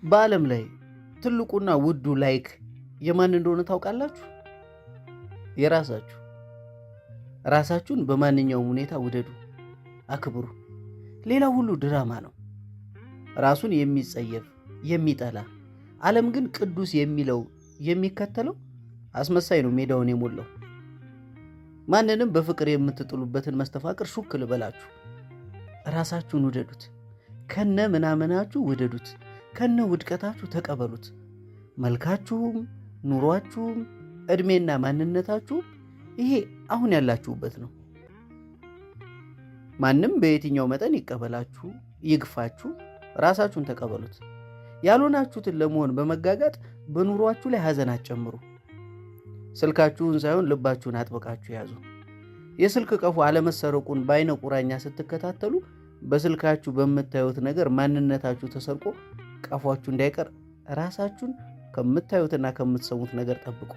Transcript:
በዓለም ላይ ትልቁና ውዱ ላይክ የማን እንደሆነ ታውቃላችሁ? የራሳችሁ። ራሳችሁን በማንኛውም ሁኔታ ውደዱ፣ አክብሩ። ሌላው ሁሉ ድራማ ነው። ራሱን የሚጸየፍ የሚጠላ ዓለም ግን ቅዱስ የሚለው የሚከተለው አስመሳይ ነው ሜዳውን የሞላው። ማንንም በፍቅር የምትጥሉበትን መስተፋቅር ሹክ ልበላችሁ። ራሳችሁን ውደዱት፣ ከነ ምናምናችሁ ውደዱት፣ ከነ ውድቀታችሁ ተቀበሉት። መልካችሁም ኑሯችሁም ዕድሜና ማንነታችሁም ይሄ አሁን ያላችሁበት ነው። ማንም በየትኛው መጠን ይቀበላችሁ ይግፋችሁ፣ ራሳችሁን ተቀበሉት። ያልሆናችሁትን ለመሆን በመጋጋጥ በኑሯችሁ ላይ ሐዘን አትጨምሩ። ስልካችሁን ሳይሆን ልባችሁን አጥብቃችሁ ያዙ። የስልክ ቀፎ አለመሰረቁን በአይነ ቁራኛ ስትከታተሉ በስልካችሁ በምታዩት ነገር ማንነታችሁ ተሰርቆ ቀፏችሁ እንዳይቀር ራሳችሁን ከምታዩትና ከምትሰሙት ነገር ጠብቁ።